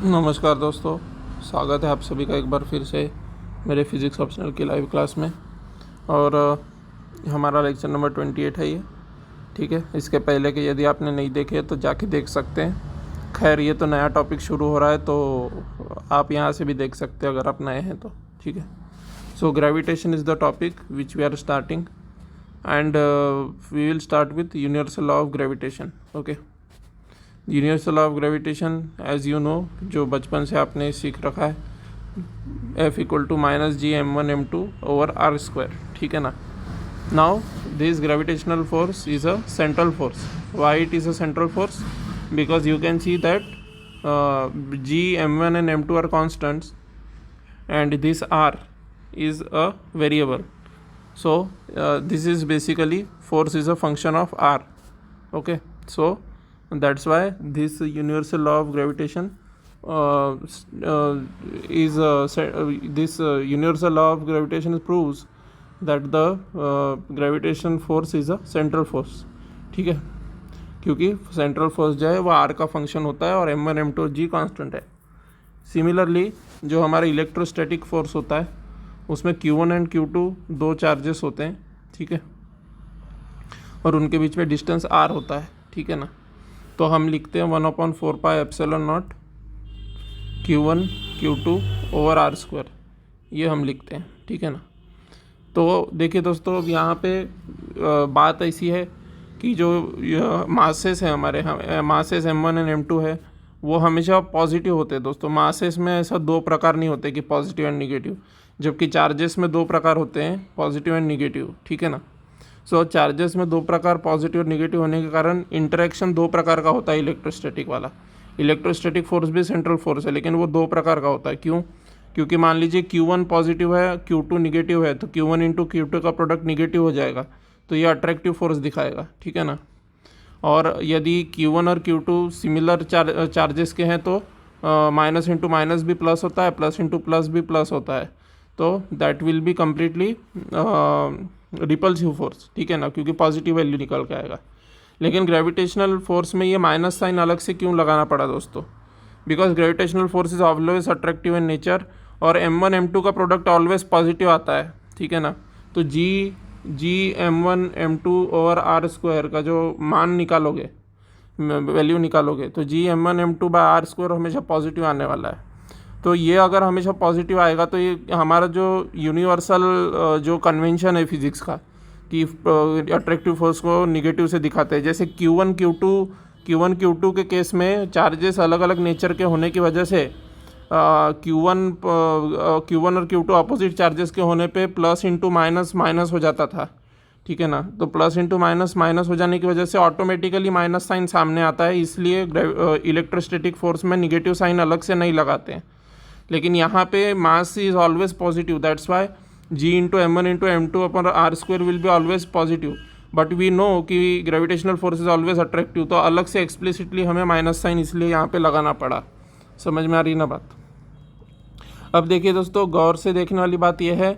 नमस्कार दोस्तों, स्वागत है आप सभी का एक बार फिर से मेरे फिज़िक्स ऑप्शनल की लाइव क्लास में। और हमारा लेक्चर नंबर 28 है ये। ठीक है, इसके पहले के यदि आपने नहीं देखे तो जाके देख सकते हैं। खैर, ये तो नया टॉपिक शुरू हो रहा है तो आप यहाँ से भी देख सकते हैं अगर आप नए हैं तो। ठीक है, so gravitation is the topic which we are starting and we will start with universal law of gravitation. Okay, universal law of gravitation as you know, जो बचपन से आपने सीख रखा है, F=-g(m1m2/r²। ठीक है ना। Now this gravitational force is a central force. Why it is a central force? Because you can see that g, m1 and m2 are constants and this r is a variable. So this is basically force is a function of r. Okay, so that's why this universal law of gravitation this universal law of gravitation proves that the gravitation force is a central force. ठीक है, क्योंकि central force जो है वो are का function होता है और m1 m2 g कांस्टेंट है। सिमिलरली जो हमारा इलेक्ट्रोस्टैटिक फोर्स होता है उसमें Q1 एंड Q2 दो चार्जेस होते हैं। ठीक है, और उनके बीच में डिस्टेंस r होता है। ठीक है ना। तो हम लिखते हैं 1/4πε0 Q1 Q2/r², ये हम लिखते हैं। ठीक है ना। तो देखिए दोस्तों, अब यहाँ पे बात ऐसी है कि जो मासेस है हमारे, मासेस m1 एंड m2 है, वो हमेशा पॉजिटिव होते हैं दोस्तों। मासेस में ऐसा दो प्रकार नहीं होते कि पॉजिटिव एंड निगेटिव, जबकि चार्जेस में दो प्रकार होते हैं, पॉजिटिव एंड निगेटिव। ठीक है ना। सो चार्जेस में दो प्रकार पॉजिटिव और निगेटिव होने के कारण इंटरेक्शन दो प्रकार का होता है इलेक्ट्रोस्टैटिक वाला। इलेक्ट्रोस्टैटिक फोर्स भी सेंट्रल फोर्स है, लेकिन वो दो प्रकार का होता है। क्यों? क्योंकि मान लीजिए Q1 पॉजिटिव है, Q2 निगेटिव है, तो Q1 इंटू Q2 का प्रोडक्ट निगेटिव हो जाएगा, तो ये अट्रैक्टिव फोर्स दिखाएगा। ठीक है ना। और यदि Q1 और Q2 सिमिलर चार्जेस के हैं तो माइनस इंटू माइनस भी प्लस होता है, प्लस इंटू प्लस भी प्लस होता है, तो that will be completely repulsive force. ठीक है ना, क्योंकि पॉजिटिव वैल्यू निकल के आएगा। लेकिन ग्रेविटेशनल फोर्स में ये माइनस साइन अलग से क्यों लगाना पड़ा दोस्तों? Because gravitational force is always attractive in nature और m1 m2 का प्रोडक्ट ऑलवेज पॉजिटिव आता है। ठीक है ना। तो g m1 m2/r² का जो मान निकालोगे, वैल्यू निकालोगे, तो g m1 m2/r² हमेशा पॉजिटिव आने वाला है। तो ये अगर हमेशा पॉजिटिव आएगा तो ये हमारा जो यूनिवर्सल जो कन्वेंशन है फिज़िक्स का कि अट्रैक्टिव फोर्स को निगेटिव से दिखाते हैं, जैसे Q1 Q2 के केस में चार्जेस अलग अलग नेचर के होने की वजह से Q1 और Q2 अपोजिट चार्जेस के होने पे प्लस इंटू माइनस माइनस हो जाता था। ठीक है ना। तो प्लस इंटू माइनस माइनस हो जाने की वजह से ऑटोमेटिकली माइनस साइन सामने आता है, इसलिए इलेक्ट्रोस्टैटिक फोर्स में निगेटिव साइन अलग से नहीं लगाते हैं। लेकिन यहाँ पे mass is always positive, that's why g into m1 into m2/r² will be always positive. But we know कि gravitational force is always attractive, तो अलग से एक्सप्लिसिटली हमें माइनस साइन इसलिए यहाँ पे लगाना पड़ा। समझ में आ रही ना बात? अब देखिए दोस्तों, गौर से देखने वाली बात यह है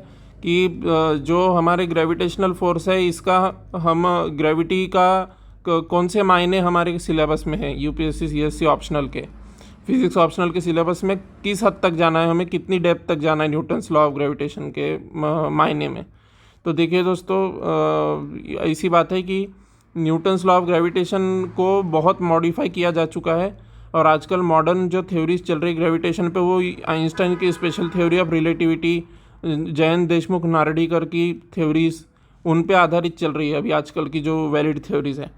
कि जो हमारे ग्रेविटेशनल फोर्स है, इसका हम ग्रेविटी का कौन से मायने हमारे सिलेबस में है, UPSC CSC ऑप्शनल के, फिजिक्स ऑप्शनल के सिलेबस में किस हद तक जाना है, हमें कितनी डेप्थ तक जाना है न्यूटन्स लॉ ऑफ ग्रेविटेशन के मायने में। तो देखिए दोस्तों, ऐसी बात है कि न्यूटन्स लॉ ऑफ ग्रेविटेशन को बहुत मॉडिफाई किया जा चुका है और आजकल मॉडर्न जो थ्योरीज चल रही ग्रेविटेशन पे, वो आइंस्टाइन की special theory of relativity, Jayant Deshmukh Nardikar की थ्योरीज, उन पे आधारित चल रही है अभी आजकल की जो वैलिड थ्योरीज हैं।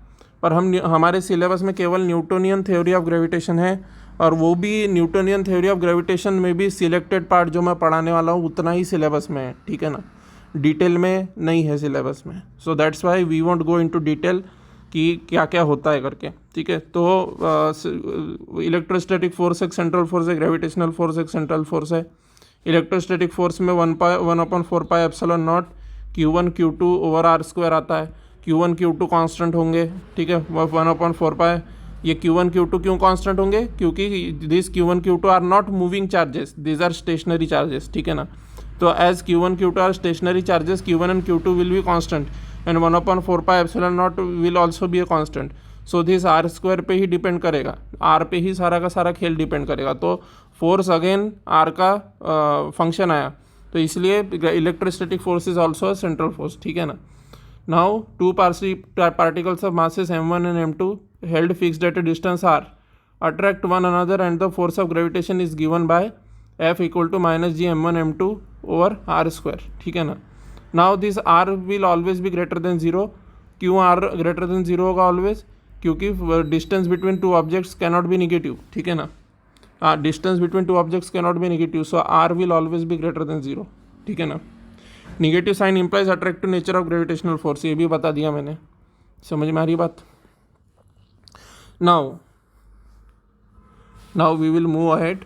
पर हमारे सिलेबस में केवल न्यूटोनियन थ्योरी ऑफ ग्रेविटेशन है, और वो भी न्यूटोनियन थ्योरी ऑफ ग्रेविटेशन में भी सिलेक्टेड पार्ट जो मैं पढ़ाने वाला हूँ उतना ही सिलेबस में है। ठीक है ना, डिटेल में नहीं है सिलेबस में। So that's why we want go into detail कि क्या क्या होता है करके। ठीक है, तो इलेक्ट्रोस्टैटिक फोर्स एक सेंट्रल फोर्स है, ग्रेविटेशनल फोर्स एक सेंट्रल फोर्स है। इलेक्ट्रोस्टैटिक फोर्स में 1/4πε0 Q1 Q2/r² आता है। Q1 Q2 कांस्टेंट होंगे। ठीक है, 1/4π। ये Q1 Q2 क्यों कांस्टेंट होंगे? क्योंकि this Q1 Q2 are not moving charges, this are stationary charges. ठीक है ना। तो as Q1 Q2 are stationary charges, Q1 and Q2 will be constant and 1/4πε0 will also be a constant. So this are square पे ही depend करेगा, are पे ही सारा का सारा खेल डिपेंड करेगा। तो फोर्स अगेन आर का फंक्शन आया, तो इसलिए electrostatic force is also a central force, ठीक है ना। Now two particles of masses m1 and m2 held fixed at a distance r attract one another and the force of gravitation is given by F equal to minus g m1 m2 over r square, ठीक है ना। now this r will always be greater than 0। क्यों r greater than 0 होगा always? क्योंकि distance between two objects cannot be negative, ठीक है ना। distance between two objects cannot be negative, so r will always be greater than 0, ठीक है ना। Negative sign implies attractive nature of gravitational force, ये भी बता दिया मैंने, समझ में आ रही बात। Now we will move ahead.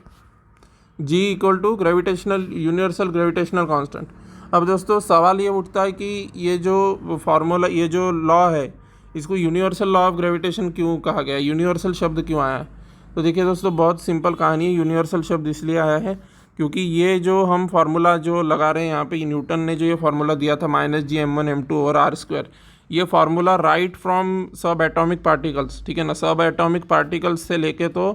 G equal to gravitational universal gravitational constant. अब दोस्तों सवाल ये उठता है कि ये जो फार्मूला, ये जो लॉ है, इसको यूनिवर्सल लॉ ऑफ ग्रेविटेशन क्यों कहा गया, यूनिवर्सल शब्द क्यों आया है? तो देखिए दोस्तों, बहुत सिंपल कहानी है। यूनिवर्सल शब्द इसलिए आया है क्योंकि ये जो हम फार्मूला जो लगा रहे हैं यहाँ पे, न्यूटन ने जो ये फार्मूला दिया था minus G m1 m2 over R square, ये formula right from subatomic particles, ठीक है ना। सब एटॉमिक पार्टिकल्स से लेके तो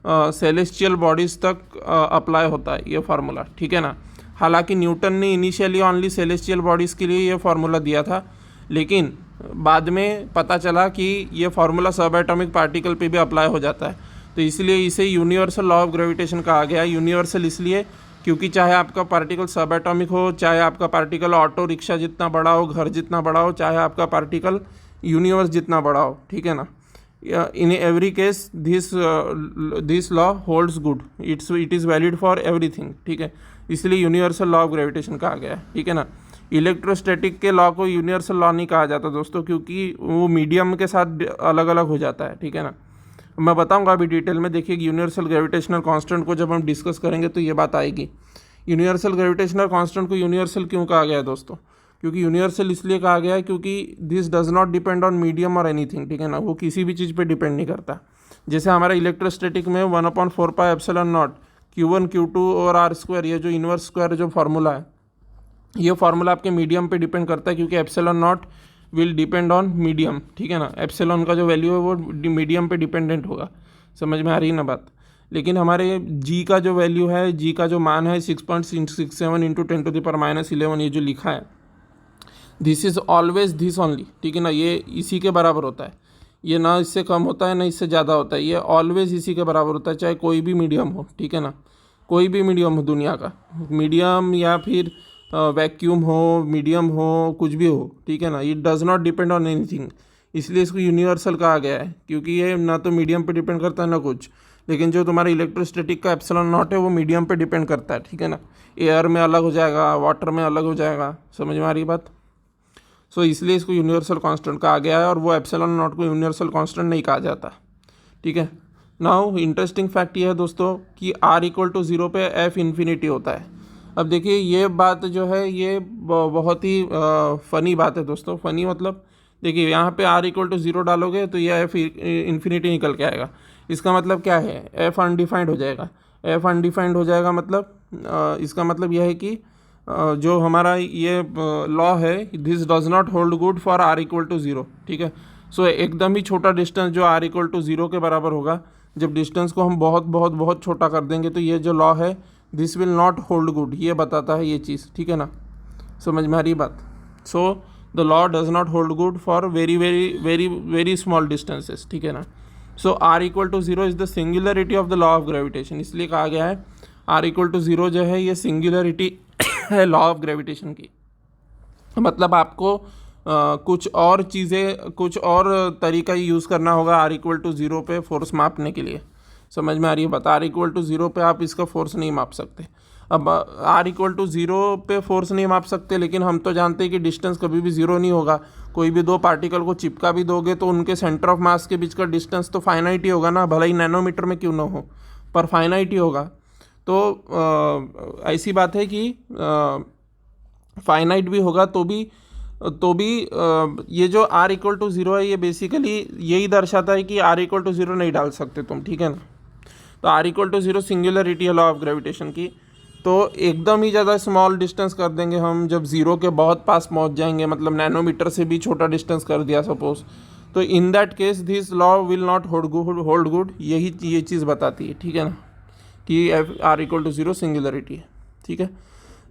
सेलेस्टियल बॉडीज़ तक अप्लाई होता है ये फार्मूला, ठीक है ना। हालांकि न्यूटन ने इनिशियली ओनली सेलेस्टियल बॉडीज़ के लिए ये फार्मूला दिया था, लेकिन बाद में पता चला कि ये फार्मूला सब एटॉमिक पार्टिकल पे भी अप्लाई हो जाता है, तो इसलिए इसे यूनिवर्सल लॉ ऑफ ग्रेविटेशन कहा गया। यूनिवर्सल इसलिए क्योंकि चाहे आपका पार्टिकल सब एटॉमिक हो, चाहे आपका पार्टिकल ऑटो रिक्शा जितना बड़ा हो, घर जितना बड़ा हो, चाहे आपका पार्टिकल यूनिवर्स जितना बड़ा हो, ठीक है ना। In every case this law holds good, it is valid for everything, ठीक है। इसलिए यूनिवर्सल लॉ ऑफ ग्रेविटेशन कहा गया है, ठीक है ना। इलेक्ट्रोस्टैटिक के लॉ को यूनिवर्सल लॉ नहीं कहा जाता दोस्तों, क्योंकि वो मीडियम के साथ अलग अलग हो जाता है, ठीक है ना। मैं बताऊंगा अभी डिटेल में। देखिए यूनिवर्सल ग्रेविटेशनल कांस्टेंट को जब हम डिस्कस करेंगे तो ये बात आएगी। यूनिवर्सल ग्रेविटेशनल कांस्टेंट को यूनिवर्सल क्यों कहा गया है दोस्तों? क्योंकि यूनिवर्सल इसलिए कहा गया है क्योंकि this does not depend on medium और एनीथिंग, ठीक है ना। वो किसी भी चीज़ पे डिपेंड नहीं करता। जैसे हमारा इलेक्ट्रोस्टैटिक में 1/4π एप्सिलॉन नॉट Q1 Q2 और आर स्क्वायर, ये जो इन्वर्स स्क्वायर जो फार्मूला है, ये फार्मूला आपके मीडियम पे डिपेंड करता है, क्योंकि epsilon not will depend on medium, ठीक है ना। एप्सिलॉन का जो वैल्यू है वो मीडियम पे डिपेंडेंट होगा, समझ में आ रही है ना बात। लेकिन हमारे जी का जो वैल्यू है, जी का जो मान है 6.67 इंटू 10⁻11 ये जो लिखा है, this is always this only, ठीक है ना। ये इसी के बराबर होता है, ये ना इससे कम होता है ना इससे ज़्यादा होता है, ये ऑलवेज इसी के बराबर होता है, चाहे कोई भी मीडियम हो, ठीक है ना। कोई भी मीडियम हो दुनिया का, मीडियम या फिर वैक्यूम हो, मीडियम हो, कुछ भी हो, ठीक है ना। It does not depend on anything, इसलिए इसको यूनिवर्सल कहा गया है, क्योंकि ये ना तो मीडियम पे डिपेंड करता है ना कुछ। लेकिन जो तुम्हारा इलेक्ट्रोस्टैटिक का एप्सिलॉन नॉट है वो मीडियम पे डिपेंड करता है, ठीक है ना। एयर में अलग हो जाएगा, वाटर में अलग हो जाएगा, समझ में आ रही बात। सो इसलिए इसको यूनिवर्सल कांस्टेंट कहा गया है, और वो एप्सिलॉन नॉट को यूनिवर्सल कांस्टेंट नहीं कहा जाता, ठीक है। नाउ इंटरेस्टिंग फैक्ट ये है दोस्तों कि r = 0 पे f इन्फिनिटी होता है। अब देखिए ये बात जो है ये बहुत ही फ़नी बात है दोस्तों। फ़नी मतलब देखिए यहाँ पे r = 0 डालोगे तो ये f इन्फिनिटी निकल के आएगा। इसका मतलब क्या है? f अनडिफाइंड हो जाएगा। f अनडिफाइंड हो जाएगा मतलब इसका मतलब यह है कि जो हमारा ये लॉ है, this does not hold good for r = 0, ठीक है। सो एकदम ही छोटा डिस्टेंस जो r = 0 के बराबर होगा, जब डिस्टेंस को हम बहुत बहुत बहुत छोटा कर देंगे तो ये जो लॉ है this will not hold good, ये बताता है ये चीज़, ठीक है ना। समझ में आ रही बात। So the law does not hold good for very very very very small distances, ठीक है ना। सो r = 0 is the singularity of the law of gravitation, इसलिए कहा गया है r = 0 जो है ये सिंगुलरिटी है लॉ ऑफ ग्रेविटेशन की। मतलब आपको कुछ और चीज़ें, कुछ और तरीका यूज़ करना होगा r = 0 पे फोर्स मापने के लिए, समझ में आ रही है बात। r = 0 पे आप इसका फोर्स नहीं माप सकते। अब r = 0 पे फोर्स नहीं माप सकते, लेकिन हम तो जानते हैं कि डिस्टेंस कभी भी ज़ीरो नहीं होगा। कोई भी दो पार्टिकल को चिपका भी दोगे तो उनके सेंटर ऑफ मास के बीच का डिस्टेंस तो फाइनाइट ही होगा ना, भले ही नैनोमीटर में क्यों ना हो, पर फाइनाइट ही होगा। तो ऐसी बात है कि फाइनाइट भी होगा तो भी ये जो r = 0 है ये बेसिकली यही दर्शाता है कि r = 0 नहीं डाल सकते तुम, ठीक है ना। तो r = 0 सिंगुलरिटी है लॉ ऑफ ग्रेविटेशन की। तो एकदम ही ज़्यादा स्मॉल डिस्टेंस कर देंगे हम, जब ज़ीरो के बहुत पास पहुंच जाएंगे, मतलब नैनोमीटर से भी छोटा डिस्टेंस कर दिया सपोज, तो in that case this law will not hold good, ये चीज़ बताती है, ठीक है ना, कि F R equal to 0 singularity है, ठीक है।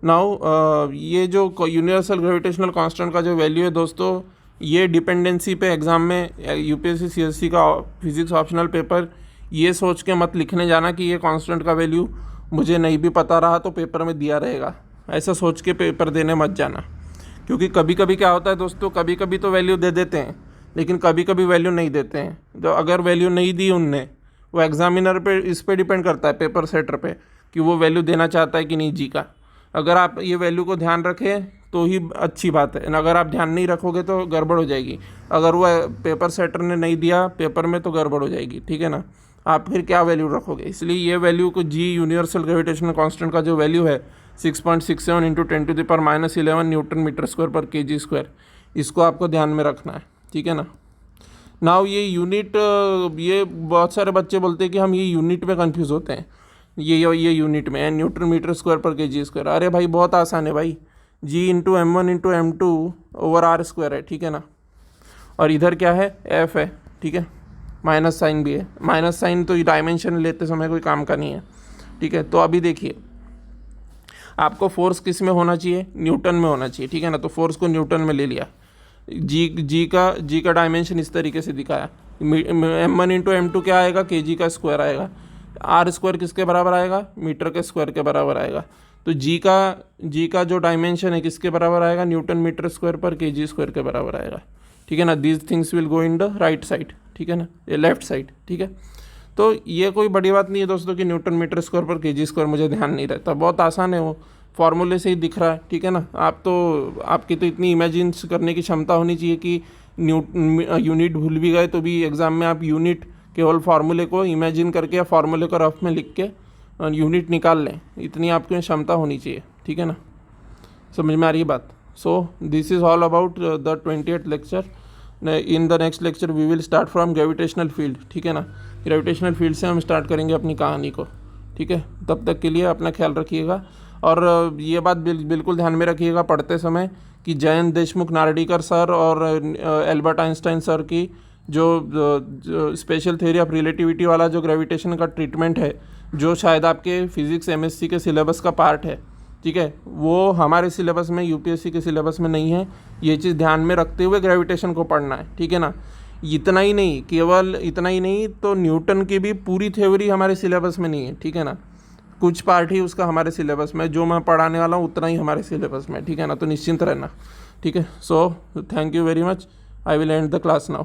नाउ ये जो यूनिवर्सल ग्रेविटेशनल कांस्टेंट का जो वैल्यू है दोस्तों, ये डिपेंडेंसी पे एग्ज़ाम में यूपीएससी सीएससी का फिजिक्स ऑप्शनल पेपर ये सोच के मत लिखने जाना कि ये कांस्टेंट का वैल्यू मुझे नहीं भी पता रहा तो पेपर में दिया रहेगा, ऐसा सोच के पेपर देने मत जाना। क्योंकि कभी कभी क्या होता है दोस्तों, कभी कभी तो वैल्यू दे देते हैं लेकिन कभी कभी वैल्यू नहीं देते हैं। तो अगर वैल्यू नहीं दी उनने, वो एग्जामिनर पे इस पे डिपेंड करता है, पेपर सेटर पे, कि वो वैल्यू देना चाहता है कि नहीं जी का। अगर आप ये वैल्यू को ध्यान रखें तो ही अच्छी बात है, अगर आप ध्यान नहीं रखोगे तो गड़बड़ हो जाएगी। अगर वो पेपर सेटर ने नहीं दिया पेपर में तो गड़बड़ हो जाएगी, ठीक है ना। आप फिर क्या वैल्यू रखोगे, इसलिए ये वैल्यू को जी यूनिवर्सल ग्रेविटेशनल कांस्टेंट का जो वैल्यू है 6.67 इंटू 10⁻11 न्यूटन मीटर स्क्वायर पर केजी स्क्वायर, इसको आपको ध्यान में रखना है, ठीक है ना। नाउ ये यूनिट, ये बहुत सारे बच्चे बोलते हैं कि हम ये यूनिट में कंफ्यूज होते हैं, ये यूनिट में न्यूटन मीटर स्क्वायर पर केजी स्क्वायर। अरे भाई बहुत आसान है भाई, G into M1 into M2 over R square है, ठीक है ना। और इधर क्या है, F है, ठीक है, माइनस साइन भी है। माइनस साइन तो डायमेंशन लेते समय कोई काम का नहीं है, ठीक है। तो अभी देखिए आपको फोर्स किस में होना चाहिए, न्यूटन में होना चाहिए, ठीक है ना। तो फोर्स को न्यूटन में ले लिया, जी का डायमेंशन इस तरीके से दिखाया। M1 इंटू M2 क्या आएगा, kg का स्क्वायर आएगा। R स्क्वायर किसके बराबर आएगा, मीटर के स्क्वायर के बराबर आएगा। तो जी का जो डायमेंशन है किसके बराबर आएगा, न्यूटन मीटर स्क्वायर पर kg स्क्वायर के बराबर आएगा, ठीक है ना। These things will go in the right side, ठीक है ना, ये लेफ्ट साइड, ठीक है। तो ये कोई बड़ी बात नहीं है दोस्तों कि न्यूटन मीटर स्क्वायर पर केजी स्क्वायर मुझे ध्यान नहीं रहता, बहुत आसान है, वो फॉर्मूले से ही दिख रहा है, ठीक है ना। आपकी तो इतनी इमेजिन करने की क्षमता होनी चाहिए कि यूनिट भूल भी गए तो भी एग्ज़ाम में आप यूनिट केवल फार्मूले को इमेजिन करके या फार्मूले को रफ में लिख के यूनिट निकाल लें, इतनी आपकी क्षमता होनी चाहिए, ठीक है ना। समझ में आ रही है बात। So this is all about the 20th lecture. In the next lecture we will start from gravitational field, ठीक है ना। ग्रेविटेशनल फील्ड से हम स्टार्ट करेंगे अपनी कहानी को, ठीक है। तब तक के लिए अपना ख्याल रखिएगा। और ये बात बिल्कुल ध्यान में रखिएगा पढ़ते समय कि जयंत देशमुख नार्डीकर सर और एल्बर्ट आइंस्टाइन सर की जो स्पेशल थ्योरी ऑफ रिलेटिविटी वाला जो ग्रेविटेशन का ट्रीटमेंट है, जो शायद आपके फिजिक्स MSc के सिलेबस का पार्ट है, ठीक है, वो हमारे सिलेबस में, यूपीएससी के सिलेबस में नहीं है। ये चीज़ ध्यान में रखते हुए ग्रेविटेशन को पढ़ना है, ठीक है ना। केवल इतना ही नहीं तो न्यूटन की भी पूरी थ्योरी हमारे सिलेबस में नहीं है, ठीक है ना। कुछ पार्ट ही उसका हमारे सिलेबस में, जो मैं पढ़ाने वाला हूँ उतना ही हमारे सिलेबस में, ठीक है ना। तो निश्चिंत रहना, ठीक है। So thank you very much, I will and the class now.